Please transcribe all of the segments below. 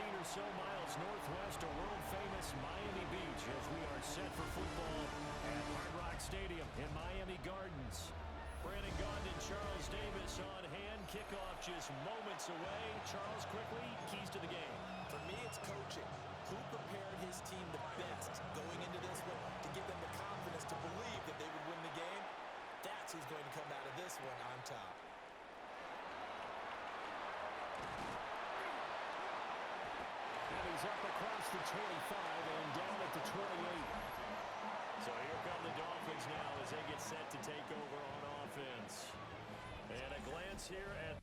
or so miles northwest of world-famous Miami Beach as we are set for football at Hard Rock Stadium in Miami Gardens. Brandon Gaudin and Charles Davis on hand. Kickoff just moments away. Charles, quickly, keys to the game. For me, it's coaching. Who prepared his team the best going into this one to give them the confidence to believe that they would win the game? That's who's going to come out of this one on top. And he's up across the 25 and down at the 28. So here come the Dolphins now as they get set to take over on offense. And a glance here at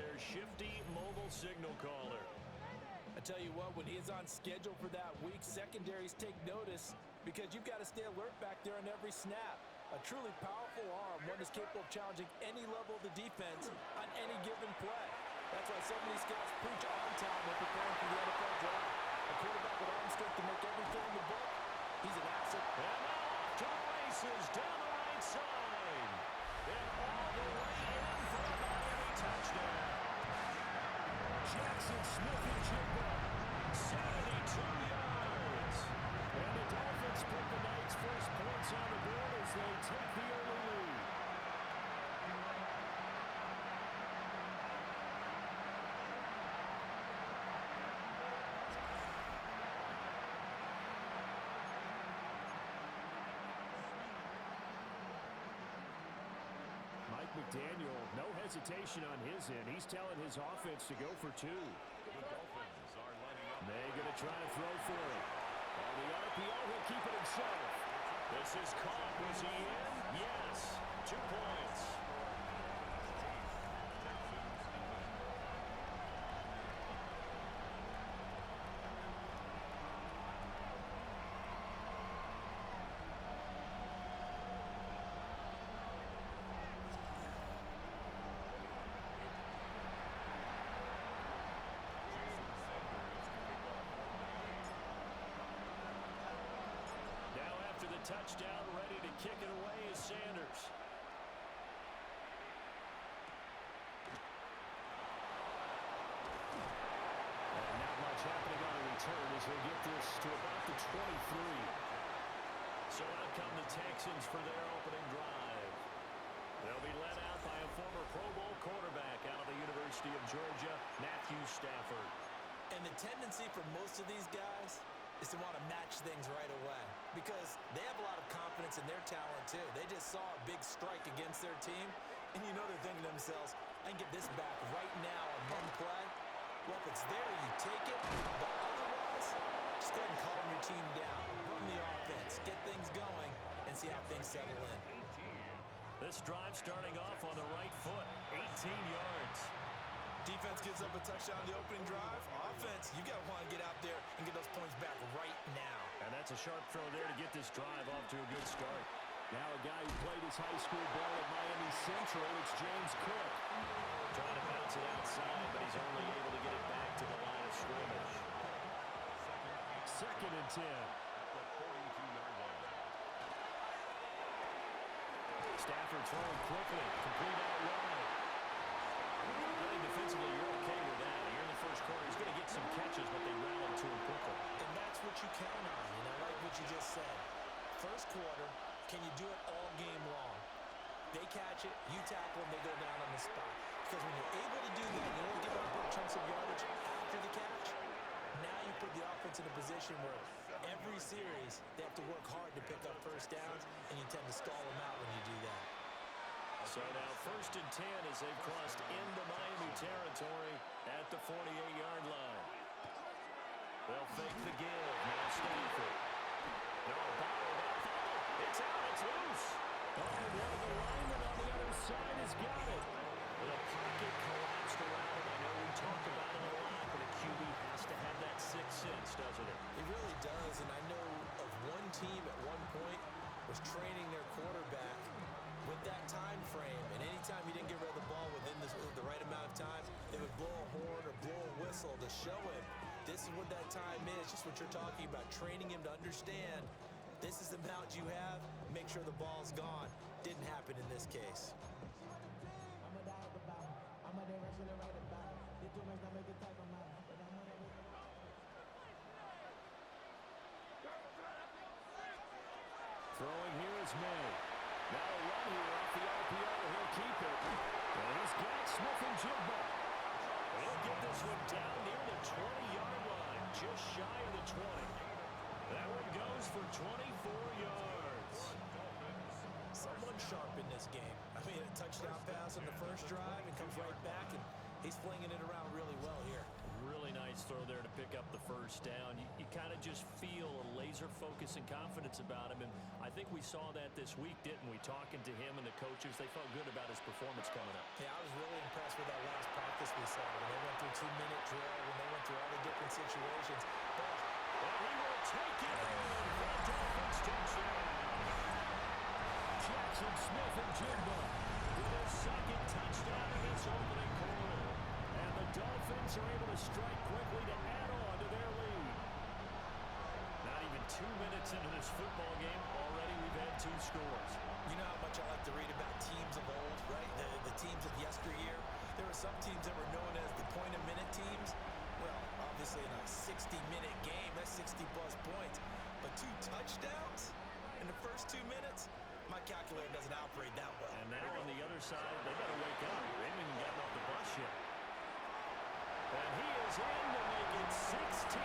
their shifty mobile signal caller. I tell you what, when he is on schedule for that week, secondaries take notice because you've got to stay alert back there on every snap. A truly powerful arm, one is capable of challenging any level of the defense on any given play. That's why so many scouts preach on time when preparing for the NFL draft. A quarterback with arm strength to make everything in the book, he's an asset. And now off to the races down the right side. And all the way in for a Miami touchdown. Jackson Smith-Njigba, 72 yards. And the Dolphins put the night's first points on the board as they take the early lead. Mike McDaniel, no hesitation on his end. He's telling his offense to go for two. The Dolphins are lining up. They're going to try to throw for it. On the RPO, he'll keep it himself. This is caught. Was he in? Yes. 2 points. Touchdown, ready to kick it away is Sanders. And not much happening on a return as they get this to about the 23. So out come the Texans for their opening drive. They'll be led out by a former Pro Bowl quarterback out of the University of Georgia, Matthew Stafford. And the tendency for most of these guys is to want to match things right away because they have a lot of confidence in their talent too. They just saw a big strike against their team, and you know they're thinking to themselves, I can get this back right now on one play. Well, if it's there, you take it, but otherwise, just go ahead and calm your team down, run the offense, get things going, and see how things settle in. This drive starting off on the right foot, 18 yards. Defense gives up a touchdown on the opening drive. Offense, you got to want to get out there and get those points back right now. And that's a sharp throw there to get this drive off to a good start. Now a guy who played his high school ball at Miami Central, it's James Cook. Trying to bounce it outside, but he's only able to get it back to the line of scrimmage. Second and 10. Stafford throwing quickly, complete out wide. I think defensively you're okay with that. Here in the first quarter, he's going to get some catches, but they rallied to him quickly. And that's what you count on, like what you just said. First quarter, Can you do it all game long? They catch it, you tackle them, they go down on the spot. Because when you're able to do that, you don't give up big chunks of yardage after the catch. Now you put the offense in a position where every series they have to work hard to pick up first downs, and you tend to stall them out when you do that. So now 1st and 10 as they've crossed into Miami territory at the 48-yard line. They'll fake the give. Now Stanford. No, it's out. It's loose. Oh, one of the linemen on the other side has got it. The pocket collapsed around him. I know we talk about it a lot, but a QB has to have that sixth sense, doesn't it? It really does, and I know of one team at one point was training their quarterback with that time frame, and anytime he didn't get rid of the ball within the right amount of time, they would blow a horn or blow a whistle to show him this is what that time is, just what you're talking about, training him to understand this is the amount you have, make sure the ball's gone. Didn't happen in this case. Throwing here is May. Now a run here off the RPO. He'll keep it. And he's got Smith and Jigba. He'll get this one down near the 20-yard line, just shy of the 20. That one goes for 24 yards. Someone sharp in this game. I mean, a touchdown pass on the first drive and comes right back, and he's flinging it around really well here. Really nice throw there to pick up the first down. You kind of just feel a laser focus and confidence about him, and I think we saw that this week, didn't we? Talking to him and the coaches, they felt good about his performance coming up. Yeah, I was really impressed with that last practice we saw when they went through 2-minute drill, when they went through all the different situations. And he will take it in. The Dolphins touchdown. Jackson Smith and Jigba with a second touchdown in this opening quarter. And the Dolphins are able to strike quickly to add on to their lead. Not even 2 minutes into this football game, already we've had 2 scores. You know how much I like to read about teams of old, right? The teams of yesteryear. There were some teams that were known as the point-a-minute teams. Well, obviously in a 60-minute game, that's 60-plus points. But 2 touchdowns in the first 2 minutes? My calculator doesn't operate that well. And now on the other side, they better wake up. They haven't even gotten off the bus yet. And he is in to make it 16-0.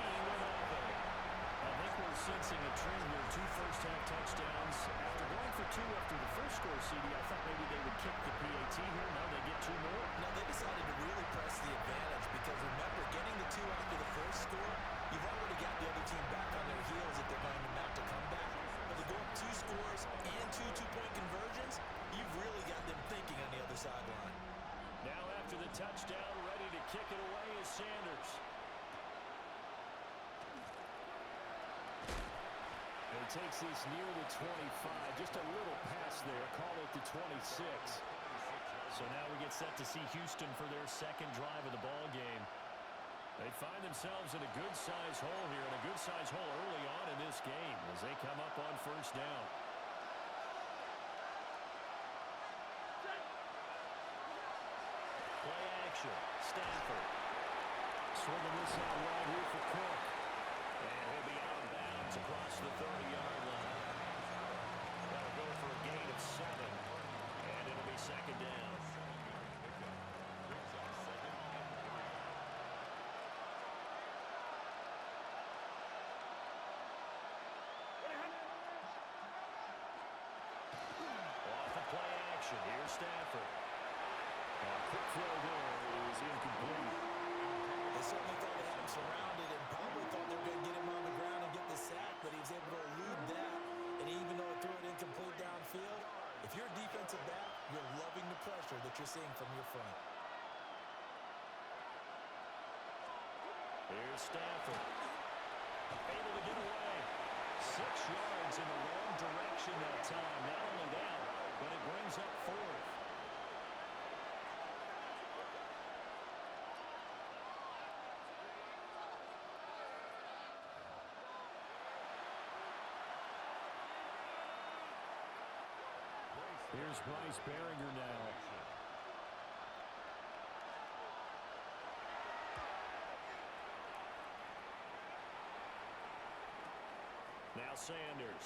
I think we're sensing a trend here. 2 first-half touchdowns. After going for 2 after the first score, CD, I thought maybe they would kick the PAT here. Now they get 2 more. No, they decided to really press the advantage because, remember, getting the 2 after the first score, you've already got the other team back on their heels if they're going to mount a comeback. But to go up 2 scores and 2 two-point conversions, you've really got them thinking on the other sideline. Now after the touchdown, ready to kick it away is Sanders. And he takes this near the 25. Just a little pass there. Call it the 26. So now we get set to see Houston for their second drive of the ball game. They find themselves in a good-sized hole here, and a good-sized hole early on in this game as they come up on first down. Play action. Stanford. Swinging this out wide here for Cook. And he'll be out of bounds across the 30-yard line. That'll go for a gain of 7. And it'll be second down. Here's Stafford. Quick throw there is incomplete. They certainly thought they had him surrounded and probably thought they were going to get him on the ground and get the sack, but he was able to elude that. And even though it threw it incomplete downfield, if you're a defensive back, you're loving the pressure that you're seeing from your front. Here's Stafford. Able to get away. 6 yards in the wrong direction that time. Not only that, but it brings up 4th. Here's Bryce Behringer now. Now Sanders.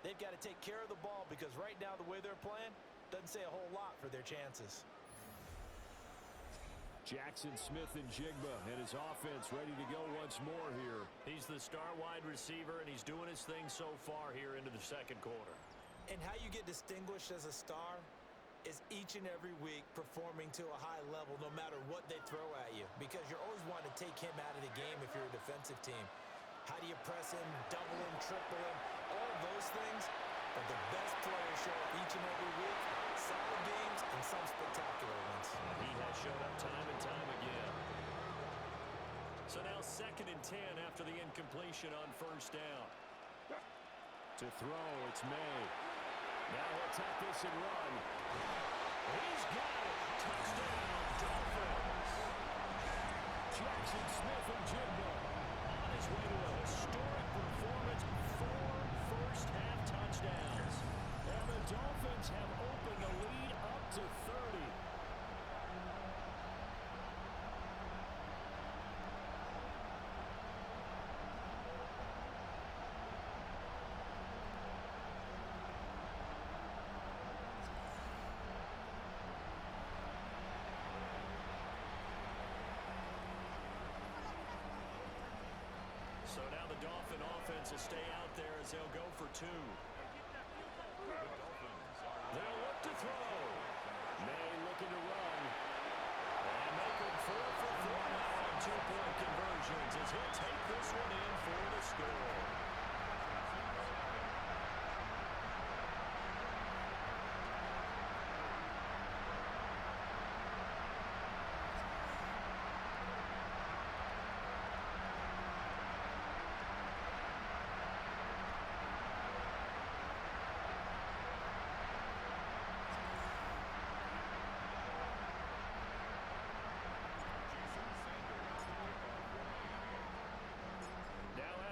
They've got to take care of the ball because right now the way they're playing doesn't say a whole lot for their chances. Jackson Smith-Njigba and his offense ready to go once more here. He's the star wide receiver, and he's doing his thing so far here into the second quarter. And how you get distinguished as a star is each and every week performing to a high level no matter what they throw at you, because you're always wanting to take him out of the game if you're a defensive team. How do you press him, double him, triple him, all those things? But the best players show up each and every week, solid games and some spectacular ones. He has showed up time and time again. So now 2nd and 10 after the incompletion on first down. To throw, it's May. Now he'll take this and run. He's got it. Touchdown, Dolphins. Jackson Smith-Njigba on his way to a historic performance. 4 first-half touchdowns. And the Dolphins have opened the lead up to 30. So now the Dolphin offense will stay out there as they'll go for 2. They'll look to throw. May looking to run. And making 4 for 4 now on 2-point conversions as he'll take this one in for the score.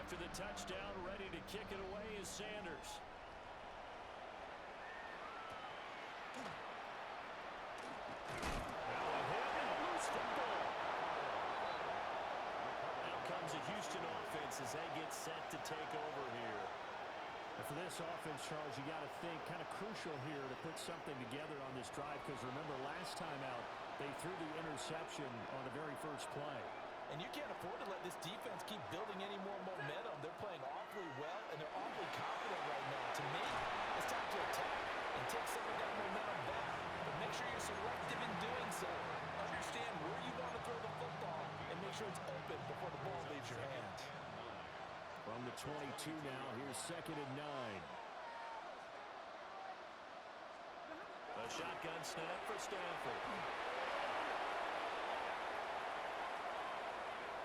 After the touchdown, ready to kick it away is Sanders. Now a hit and a loose football. Now comes the Houston offense as they get set to take over here. And for this offense, Charles, you got to think kind of crucial here to put something together on this drive, because remember last time out they threw the interception on the very first play. And you can't afford to let this defense keep building any more momentum. They're playing awfully well, and they're awfully confident right now. To me, it's time to attack and take some of that momentum back. But make sure you're selective in doing so. Understand where you want to throw the football, and make sure it's open before the ball leaves your hands. From the 22 now, here's 2nd and 9. A shotgun snap for Stafford.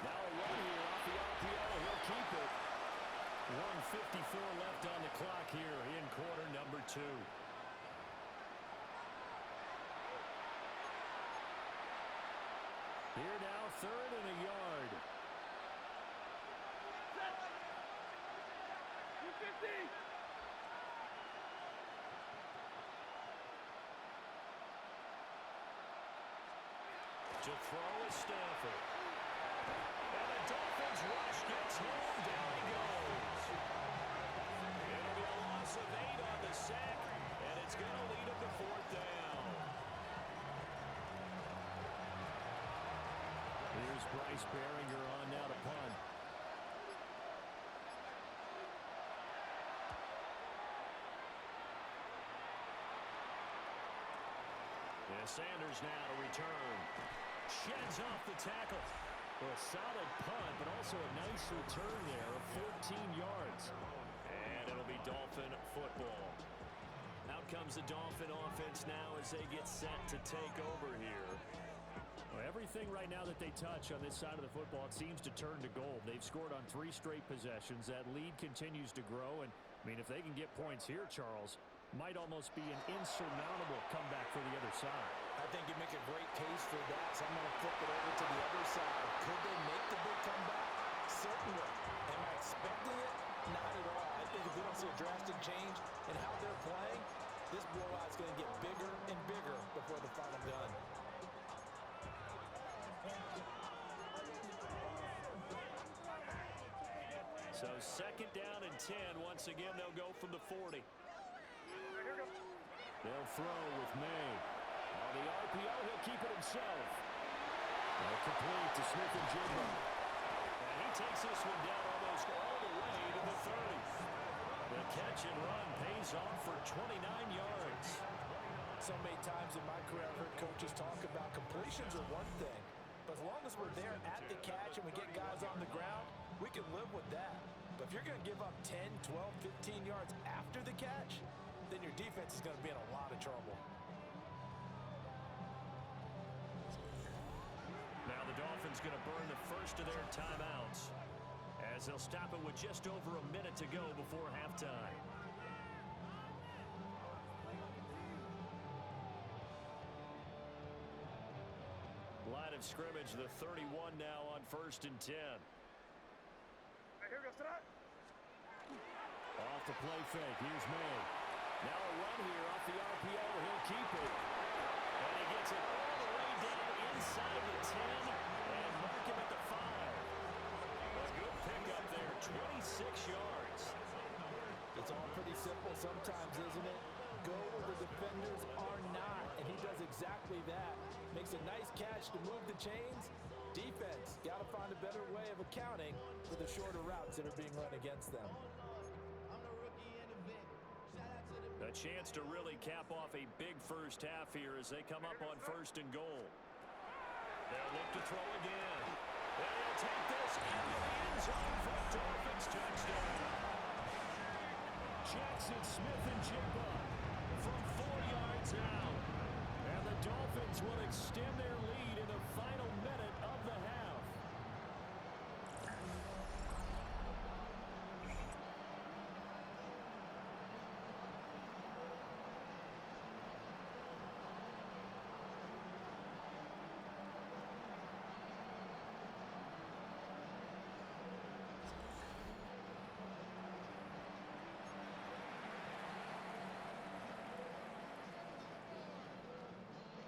Now a run here off the RPO. He'll keep it. 1:54 left on the clock here in quarter number 2. Here now, 3rd and a yard. To throw is Stafford. And the Dolphins rush gets home. Down he goes. It'll be a loss of 8 on the sack, and it's going to lead him to 4th down. Here's Bryce Behringer on now to punt. And Sanders now to return. Sheds off the tackle. Well, a solid punt, but also a nice return there of 14 yards. And it'll be Dolphin football. Out comes the Dolphin offense now as they get set to take over here. Well, everything right now that they touch on this side of the football, it seems to turn to gold. They've scored on 3 straight possessions. That lead continues to grow. And, I mean, if they can get points here, Charles, might almost be an insurmountable comeback for the other side. I think you make a great case for that, so I'm going to flip it over to the other side. Could they make the big comeback? Certainly. Am I expecting it? Not at all. I think if we don't see a drastic change in how they're playing, this blowout's going to get bigger and bigger before the final gun. So 2nd down and 10. Once again, they'll go from the 40. They'll throw with May. On the RPO, he'll keep it himself. Complete to Smith and Jigba. And he takes this one down almost all the way to the 30. The catch and run pays off for 29 yards. So many times in my career I've heard coaches talk about completions are one thing, but as long as we're there at the catch and we get guys on the ground, we can live with that. But if you're going to give up 10, 12, 15 yards after the catch, then your defense is going to be in a lot of trouble. Now the Dolphins going to burn the first of their timeouts as they'll stop it with just over a minute to go before halftime. Line of scrimmage, the 31 now on 1st and 10. Off the play fake. Here's May. Now a run here off the RPO. He'll keep it. And he gets it all the way down inside the 10 and mark him at the 5. A good pickup there, 26 yards. It's all pretty simple sometimes, isn't it? Go where the defenders are not, and he does exactly that. Makes a nice catch to move the chains. Defense, got to find a better way of accounting for the shorter routes that are being run against them. A chance to really cap off a big first half here as they come up on 1st and goal. They'll look to throw again. They'll take this into the end zone for a Dolphins touchdown. Jackson Smith and Jigba from 4 yards out. And the Dolphins will extend their lead in the final minute of the half.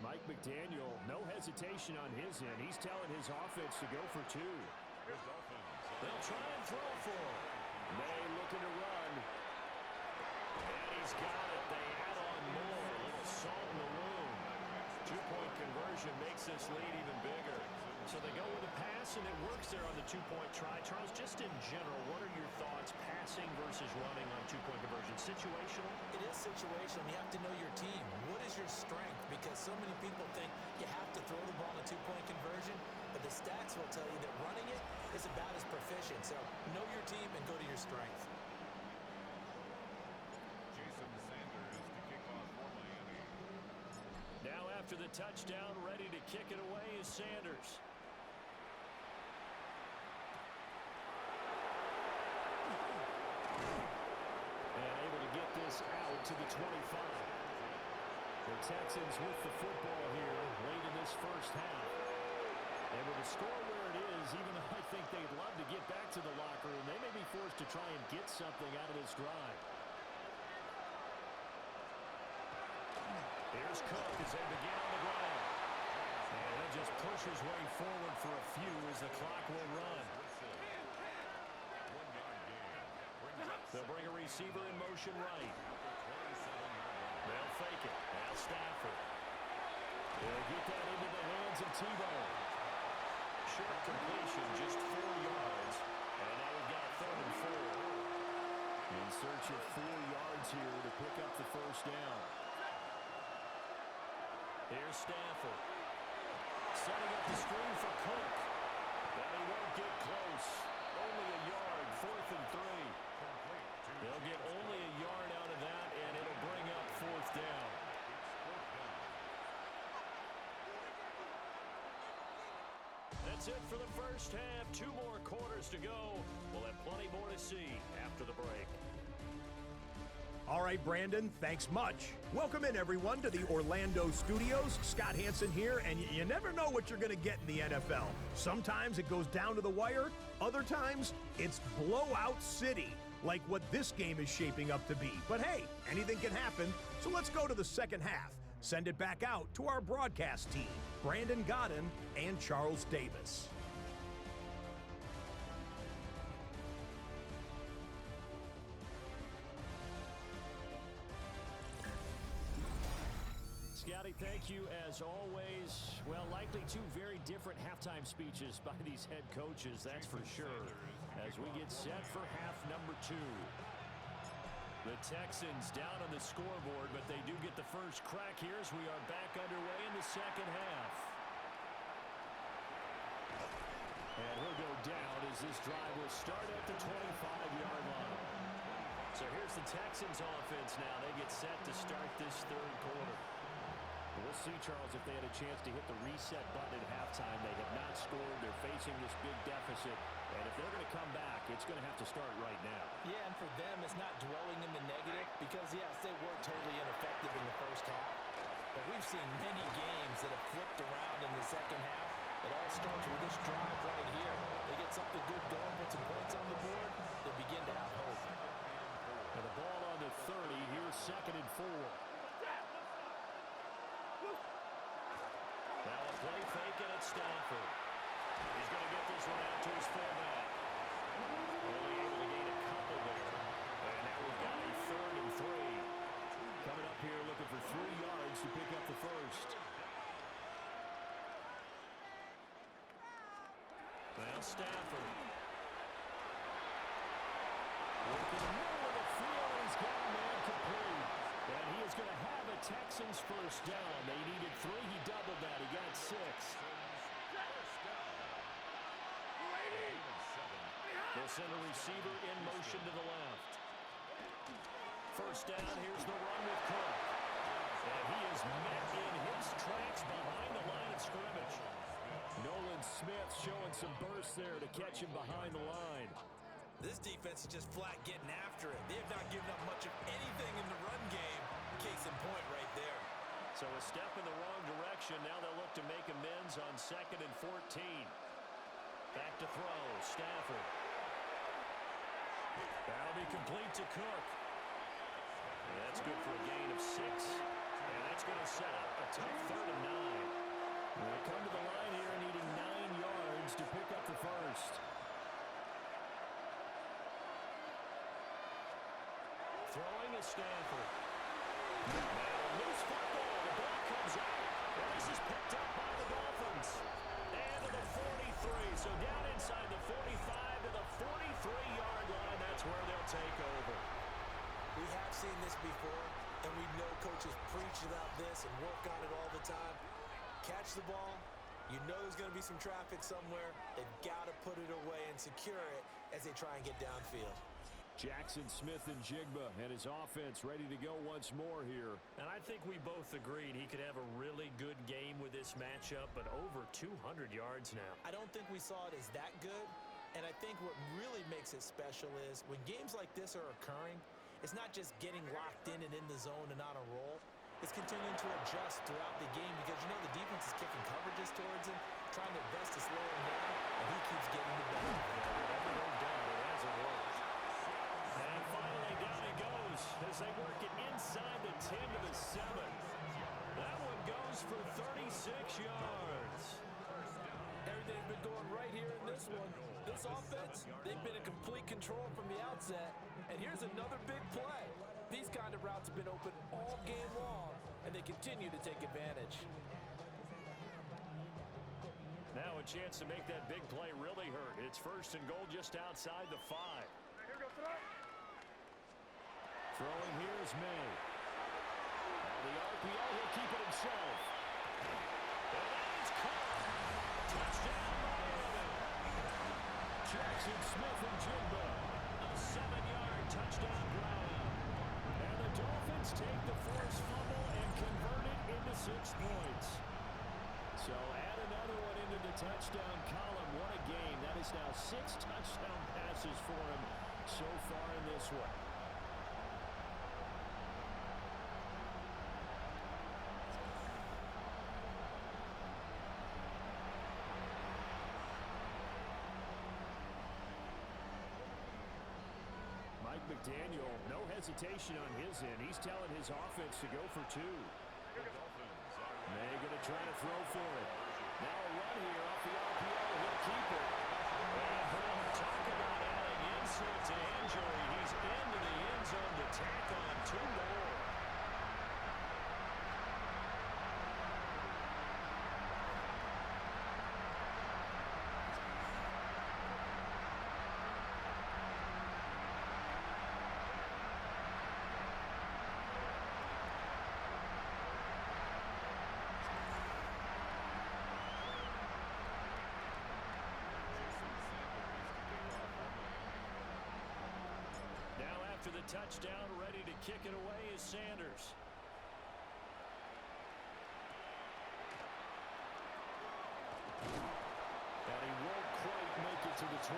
Mike McDaniel, no hesitation on his end. He's telling his offense to go for 2. They'll try and throw for him. May looking to run. And he's got it. They add on more. A little salt in the wound. 2-point conversion makes this lead even bigger. So they go with a pass, and it works there on the 2-point try. Charles, just in general, what are your thoughts passing versus running on 2-point conversion? Situational? It is situational. You have to know your team. What is your strength? Because so many people think you have to throw the ball in a 2-point conversion, but the stats will tell you that running it is about as proficient. So know your team and go to your strength. Now after the touchdown, ready to kick it away is Sanders. And able to get this out to the 25. The Texans with the football here late in this first half. And with the score where it is, even though I think they'd love to get back to the locker room, they may be forced to try and get something out of this drive. Here's Cook as they begin on the ground. And he'll just push his way forward for a few as the clock will run. They'll bring a receiver in motion right. They'll fake it. Now Stafford. They'll get that into the hands of Tebow. Short completion, just 4 yards. And now we've got 3rd and 4. In search of 4 yards here to pick up the first down. Here's Stafford. Setting up the screen for Cook. But he won't get close. Only a yard, 4th and 3. They'll get only a yard out of that, and it'll bring up 4th down. That's it for the first half. 2 more quarters to go. We'll have plenty more to see after the break. All right, Brandon, thanks much. Welcome in, everyone, to the Orlando studios. Scott Hansen here, and you never know what you're going to get in the NFL. Sometimes it goes down to the wire. Other times, it's blowout city, like what this game is shaping up to be. But hey, anything can happen, so let's go to the second half. Send it back out to our broadcast team, Brandon Godden and Charles Davis. Scotty, thank you as always. Well, likely two very different halftime speeches by these head coaches, that's for sure, as we get set for half number 2. The Texans down on the scoreboard, but they do get the first crack here as we are back underway in the second half. And he'll go down as this drive will start at the 25-yard line. So here's the Texans offense now. They get set to start this third quarter. We'll see, Charles, if they had a chance to hit the reset button at halftime. They have not scored. They're facing this big deficit. And if they're going to come back, it's going to have to start right now. Yeah, and for them, it's not dwelling in the negative because, yes, they were totally ineffective in the first half. But we've seen many games that have flipped around in the second half. It all starts with this drive right here. They get something good going, put some points on the board, they begin to have hope. And the ball on the 30. Here's 2nd and 4. Now a play fake, and it's Stafford. He's going to get this one out to his fullback. Only able to gain a couple there. And now we've got a 3rd and 3. Coming up here looking for 3 yards to pick up the first. Now Stafford. Working the middle of the field. He's got a man complete. And he is going to have a Texans first down. They needed 3. He doubled that. He got 6. They'll send a receiver in motion to the left. First down. Here's the run with Cook. And he is met in his tracks behind the line of scrimmage. Nolan Smith showing some burst there to catch him behind the line. This defense is just flat getting after it. They have not given up much of anything in the run game. Case in point right there. So a step in the wrong direction. Now they'll look to make amends on 2nd and 14. Back to throw. Stafford. That'll be complete to Cook. And that's good for a gain of 6. And that's going to set up a tough 3rd and 9. They come to the line here needing 9 yards to pick up the first. Throwing is Stafford. Now loose football. The ball comes out. And this is picked up by the Dolphins. And to the 43. So down inside the 45 to the 43-yard line. That's where they'll take over. We have seen this before, and we know coaches preach about this and work on it all the time. Catch the ball. You know there's going to be some traffic somewhere. They've got to put it away and secure it as they try and get downfield. Jackson Smith and Jigba and his offense ready to go once more here. And I think we both agreed he could have a really good game with this matchup, but over 200 yards now. I don't think we saw it as that good, and I think what really makes it special is when games like this are occurring, it's not just getting locked in and in the zone and on a roll. It's continuing to adjust throughout the game because you know the defense is kicking coverages towards him, trying their best to slow him down, and he keeps getting the ball. Whatever they've done, it hasn't worked. And finally down he goes as they work it inside the 10 to the 7. That one goes for 36 yards. Everything's been going right here in this one. This offense, they've been in complete control from the outset. And here's another big play. These kind of routes have been open all game long, and they continue to take advantage. Now a chance to make that big play really hurt. It's 1st and goal just outside the 5. Throwing here is May. Now the RPO, he'll keep it himself. And it's caught. Touchdown, Miami. Jackson Smith and Jigba. A 7-yard touchdown drive. And the Dolphins take the forced fumble and convert it into 6 points. So add another one into the touchdown column. What a game. That is now 6 touchdown passes for him so far in this one. Mike McDaniel, no hesitation on his end. He's telling his offense to go for 2. May going to try to throw for it. Now a run here off the RPO. He'll keep it. And talk about adding insult to injury. He's into the end zone to tack on 2 more. the touchdown, ready to kick it away is Sanders. And he won't quite make it to the 25.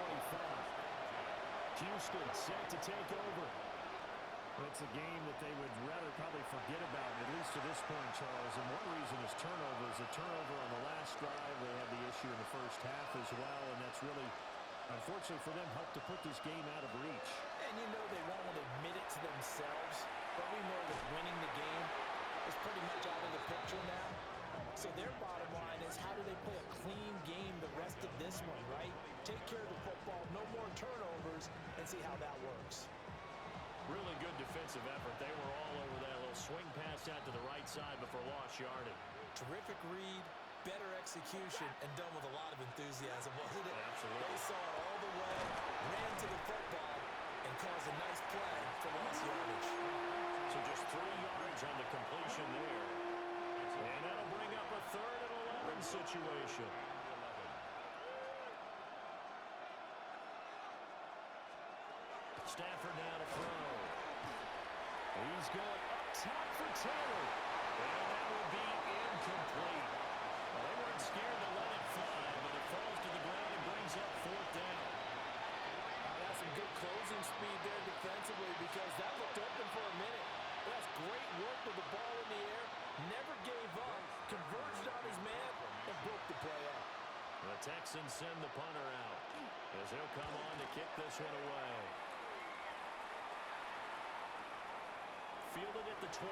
Houston set to take over. It's a game that they would rather probably forget about, at least to this point, Charles. And one reason is turnovers. A turnover on the last drive. They had the issue in the first half as well, and that's really, unfortunately for them, helped to put this game out of reach. And you know they won't admit it to themselves, but we know that winning the game is pretty much out of the picture now. So their bottom line is, how do they play a clean game the rest of this one, right? Take care of the football, no more turnovers, and see how that works. Really good defensive effort. They were all over that little swing pass out to the right side before lost yardage. Terrific read, better execution, and done with a lot of enthusiasm, wasn't it? Absolutely. They saw it all the way, ran to the football, and caused a nice play for lost yardage. So just 3 yards on the completion there. And that'll bring up a 3rd and 11 situation. Stafford now to throw. He's going up top for Taylor. And that will be incomplete. Well, they weren't scared to let it fly, but it falls to the ground and brings up 4th down. That's some good closing speed there defensively, because that looked open for a minute. That's great work with the ball in the air. Never gave up. Converged on his man and broke the play up. The Texans send the punter out as he'll come on to kick this one away. Fielded at the 20.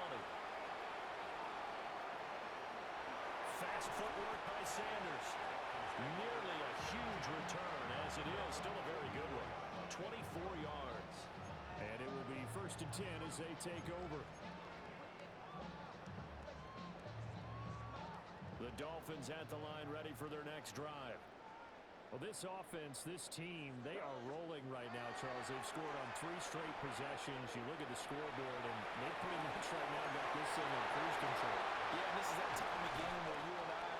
Fast footwork by Sanders. Nearly a huge return, as it is. Still a very good one. 24 yards. And it will be 1st and 10 as they take over. The Dolphins at the line, ready for their next drive. Well, this offense, this team, they are rolling right now, Charles. They've scored on 3 straight possessions. You look at the scoreboard, and they pretty much right now got this thing in cruise control. Yeah, and this is that time of game where you and I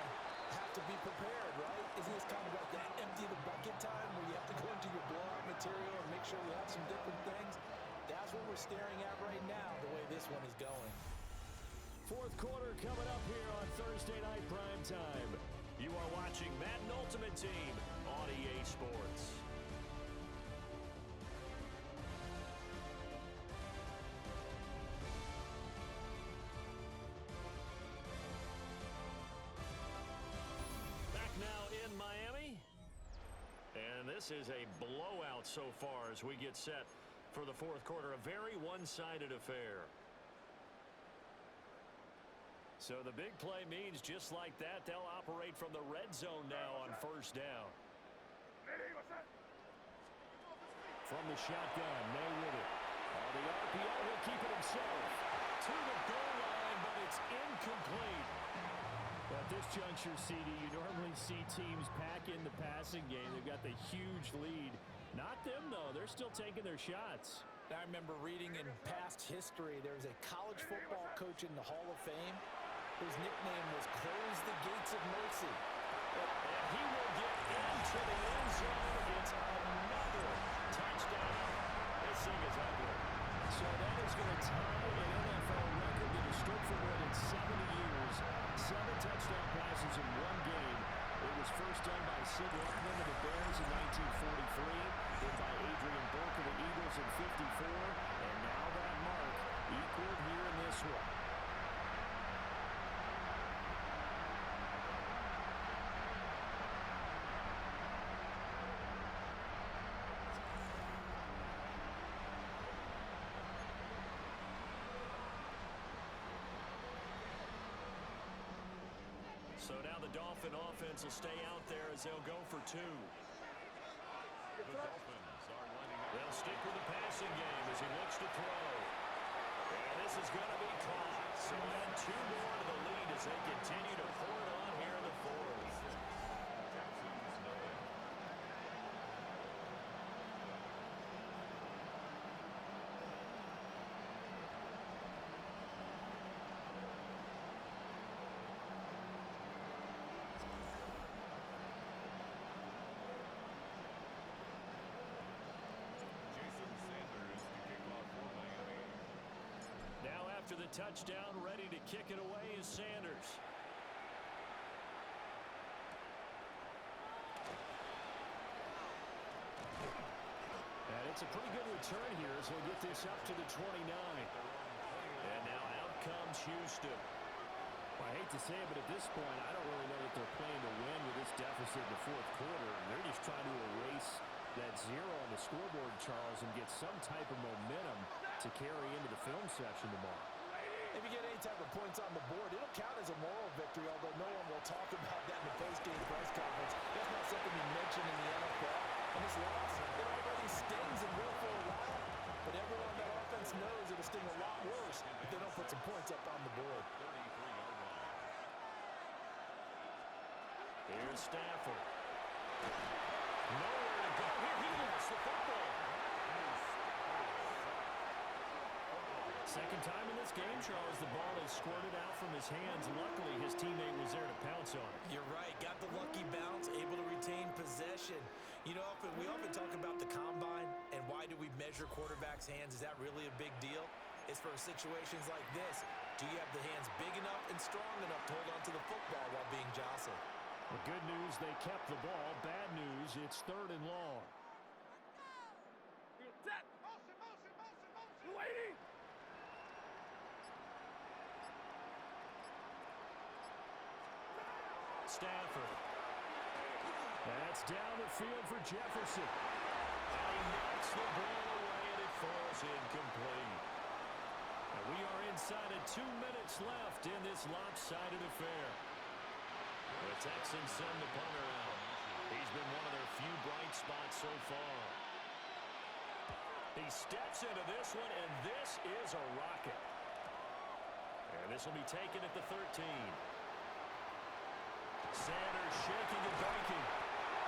have to be prepared, right? Isn't this kind of like that empty the bucket time where you have to go into your blowout material and make sure we have some different things? That's what we're staring at right now, the way this one is going. 4th quarter coming up here on Thursday Night Prime Time. You are watching Madden Ultimate Team on EA Sports. Back now in Miami. And this is a blowout so far as we get set for the 4th quarter. A very one-sided affair. So the big play means just like that, they'll operate from the red zone now on 1st down. From the shotgun, May with it. The RPO will keep it himself. To the goal line, but it's incomplete. At this juncture, CD, you normally see teams pack in the passing game. They've got the huge lead. Not them, though. They're still taking their shots. I remember reading in past history, there was a college football coach in the Hall of Fame whose nickname was Close the Gates of Mercy. And he will get into the end zone. It's another touchdown. This thing is ugly. So that is going to tie an NFL record that has stood for more than 70 years. 7 touchdown passes in one game. It was first done by Sid Luckman of the Bears in 1943, then by Adrian Burke of the Eagles in 54, and now that mark equaled here in this one. So now the Dolphin offense will stay out there as they'll go for 2. The Dolphins are lining up. They'll stick with the passing game as he looks to throw. And this is going to be caught. So add 2 more to the lead as they continue to pour it on here in the 4th. the touchdown, ready to kick it away is Sanders. And it's a pretty good return here as he'll get this up to the 29. And now out comes Houston. Well, I hate to say it, but at this point, I don't really know that they're playing to win with this deficit in the fourth quarter. They're just trying to erase that zero on the scoreboard, Charles, and get some type of momentum to carry into the film section tomorrow. If you get any type of points on the board, it'll count as a moral victory, although no one will talk about that in the post-game press conference. That's not something you mention in the NFL. And this loss, it already stings and will for a while. But everyone on that offense knows it'll sting a lot worse if they don't put some points up on the board. Here's Stafford. Nowhere to go here. He lost the football. Second time in this game, Charles, the ball is squirted out from his hands. Luckily, his teammate was there to pounce on it. You're right. Got the lucky bounce, able to retain possession. You know, we often talk about the combine and why do we measure quarterbacks' hands. Is that really a big deal? It's for situations like this. Do you have the hands big enough and strong enough to hold on to the football while being jostled? The good news, they kept the ball. Bad news, it's 3rd and long. Stafford. That's down the field for Jefferson. And he knocks the ball away, and it falls incomplete. And we are inside of 2 minutes left in this lopsided affair. The Texans send the punter out. He's been one of their few bright spots so far. He steps into this one, and this is a rocket. And this will be taken at the 13. Sanders shaking and breaking.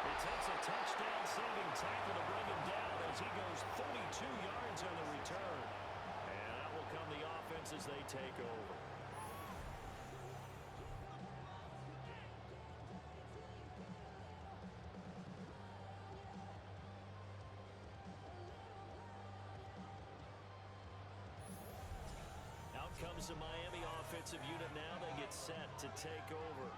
It takes a touchdown-saving tackle to bring him down as he goes 32 yards on the return. And out will come the offense as they take over. Out comes the Miami offensive unit now. They get set to take over.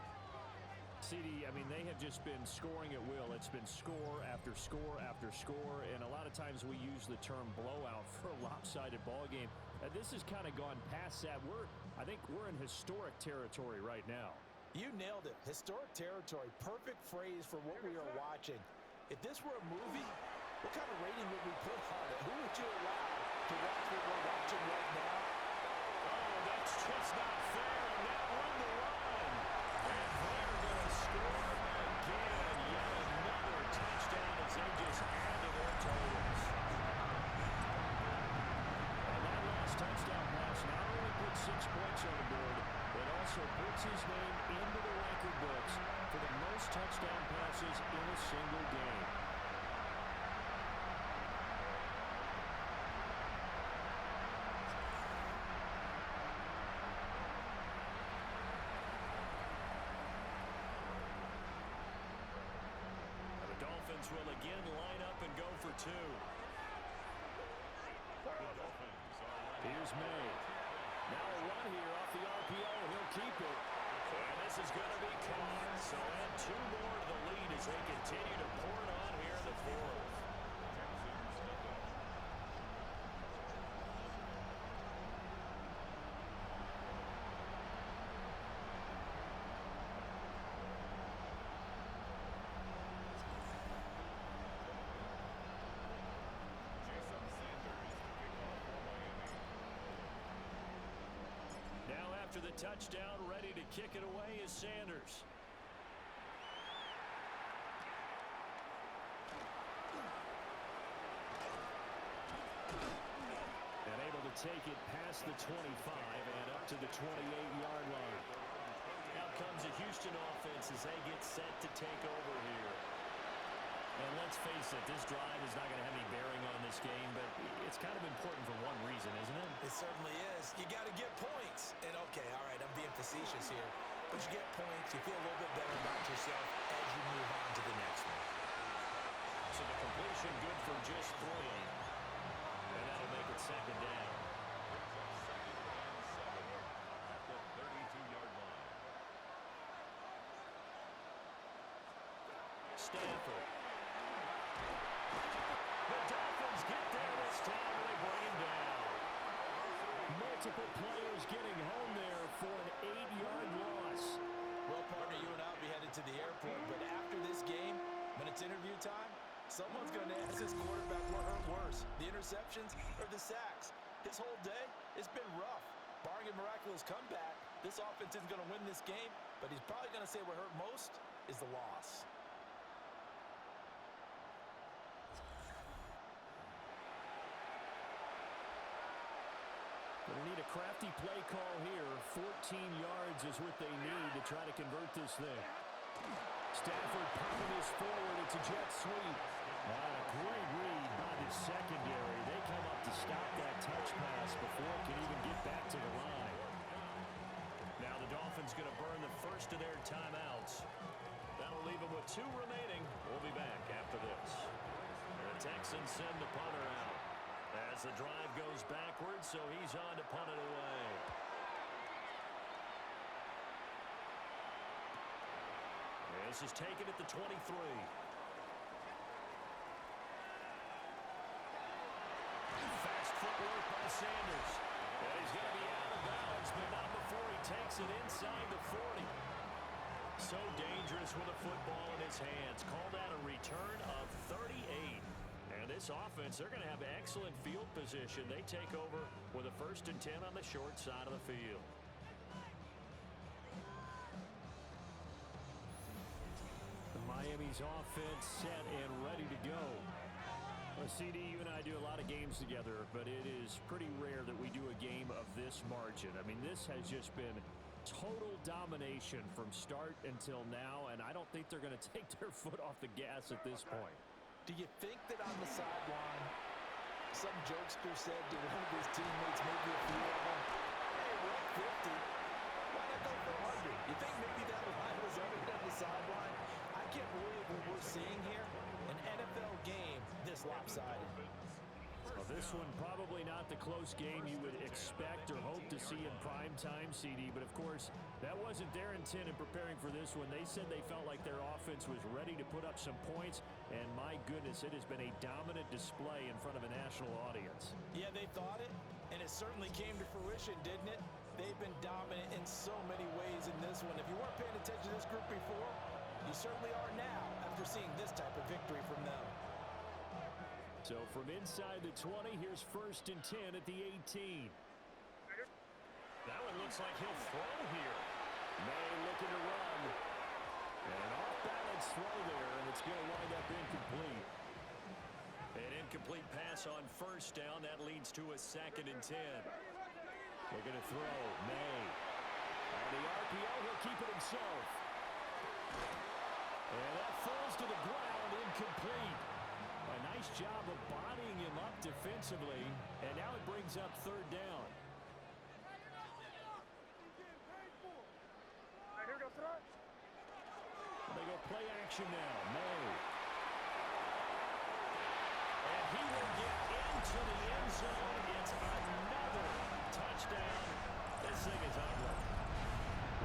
CD, I mean, they have just been scoring at will. It's been score after score after score, and a lot of times we use the term blowout for a lopsided ball game. This has kind of gone past that. I think we're in historic territory right now. You nailed it. Historic territory. Perfect phrase for what we are watching. If this were a movie, what kind of rating would we put on it? Who would you allow to watch what we're watching right now? Oh, that's just not fair. And that won the run. And they're going to score again. Yet another touchdown as they just add to their totals. And that last touchdown pass not only put 6 points on the board, but also puts his name into the record books for the most touchdown passes in a single game. Will again line up and go for 2. Here's May. Now a run here off the RPO. He'll keep it. And this is going to be caught. So add 2 more to the lead as they continue to pour it on here in the 4th. After the touchdown, ready to kick it away is Sanders. And able to take it past the 25 and up to the 28-yard line. Out comes the Houston offense as they get set to take over here. And let's face it, this drive is not going to have any bearing on this game, but it's kind of important for one reason, isn't it? It certainly is. You got to get points. And okay, all right, I'm being facetious here. But you get points, you feel a little bit better about yourself as you move on to the next one. So the completion good for just 3. And that'll make it 2nd down. Stafford. The Dolphins get there this time, and they bring him down. Multiple players getting home there for an 8-yard loss. Well, partner, you and I will be headed to the airport, but after this game, when it's interview time, someone's going to ask this quarterback what hurt worse, the interceptions or the sacks. His whole day, it's been rough. Barring a miraculous comeback, this offense isn't going to win this game, but he's probably going to say what hurt most is the loss. They need a crafty play call here. 14 yards is what they need to try to convert this thing. Stafford popping his forward. It's a jet sweep. And a great read by the secondary. They come up to stop that touch pass before it can even get back to the line. Now the Dolphins going to burn the first of their timeouts. That'll leave them with 2 remaining. We'll be back after this. The Texans send the punter out as the drive goes backwards, so he's on to punt it away. This is taken at the 23. Fast footwork by Sanders. And he's going to be out of bounds, but not before he takes it inside the 40. So dangerous with a football in his hands. Call that a return of 38. And this offense, they're going to have excellent field position. They take over with a 1st and 10 on the short side of the field. Miami's offense set and ready to go. Well, CD, you and I do a lot of games together, but it is pretty rare that we do a game of this margin. I mean, this has just been total domination from start until now, and I don't think they're going to take their foot off the gas at this point. Do you think that on the sideline, some jokester said to one of his teammates, maybe a few of them, hey, we're up 50. Why not go for 100? You think maybe that line was uttered on the sideline? I can't believe what we're seeing here. An NFL game this lopsided. Well, this one probably not the close game you would expect or hope to see in prime time, CD. But, of course, that wasn't their intent in preparing for this one. They said they felt like their offense was ready to put up some points. And, my goodness, it has been a dominant display in front of a national audience. Yeah, they thought it, and it certainly came to fruition, didn't it? They've been dominant in so many ways in this one. If you weren't paying attention to this group before, you certainly are now after seeing this type of victory from them. So from inside the 20, here's 1st and 10 at the 18. That one looks like he'll throw here. May looking to run. And an off-balance throw there, and it's going to wind up incomplete. An incomplete pass on 1st down. That leads to a 2nd and 10. Looking to throw. May. On the RPO, he'll keep it himself. And that falls to the ground, incomplete. A nice job of bodying him up defensively, and now it brings up 3rd down. They go play action now. May. And he will get into the end zone. It's another touchdown. This thing is ugly.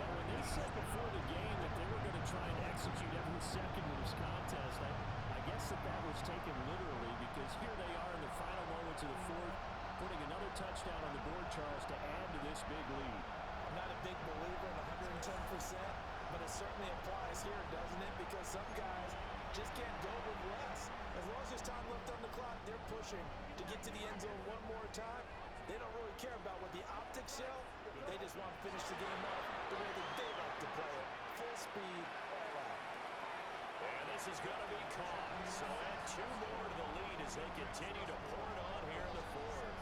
Well, when they said before the game that they were going to try and execute every second of this contest, I guess that was taken literally, because here they are in the final moments of the 4th, putting another touchdown on the board, Charles, to add to this big lead. I'm not a big believer in 110%, but it certainly applies here, doesn't it? Because some guys just can't go with less. As long as there's time left on the clock, they're pushing to get to the end zone one more time. They don't really care about what the optics show. They just want to finish the game off the way that they like to play it. Full speed, all out. And this is going to be caught. So add 2 more to the lead as they continue to pour it on here in the 4th.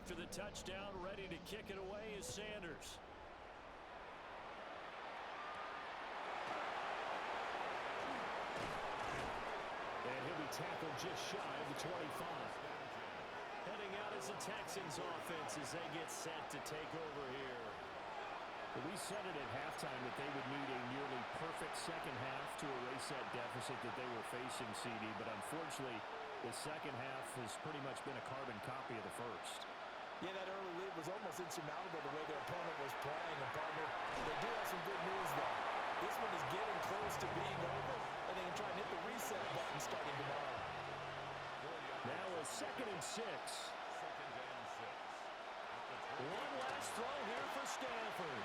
After the touchdown, ready to kick it away is Sanders. tackle just shy of the 25. Heading out is the Texans offense as they get set to take over here. We said it at halftime that they would need a nearly perfect second half to erase that deficit that they were facing, CD, but unfortunately, the second half has pretty much been a carbon copy of the first. Yeah, that early lead was almost insurmountable the way their opponent was playing. And, partner, they do have some good news, though. This one is getting close to being over, and they can try and hit the reset button starting tomorrow. Now a 2nd and 6. One last throw here for Stanford.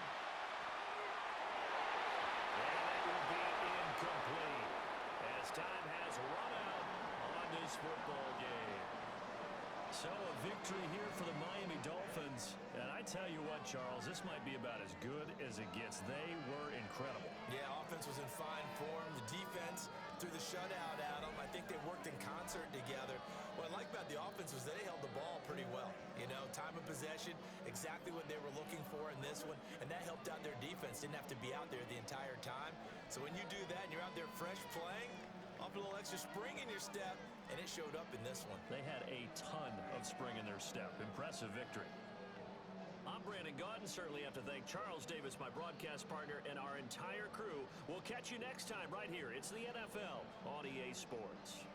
And it will be incomplete as time has run out on this football game. So a victory here for the Miami Dolphins. And I tell you what, Charles, this might be about as good as it gets. They were incredible. Yeah, offense was in fine form. The defense threw the shutout at them. I think they worked in concert together. What I like about the offense was they held the ball pretty well. You know, time of possession, exactly what they were looking for in this one. And that helped out their defense. Didn't have to be out there the entire time. So when you do that and you're out there fresh playing, up a little extra spring in your step, and it showed up in this one. They had a ton of spring in their step. Impressive victory. I'm Brandon Gaudin. Certainly have to thank Charles Davis, my broadcast partner, and our entire crew. We'll catch you next time right here. It's the NFL on EA Sports.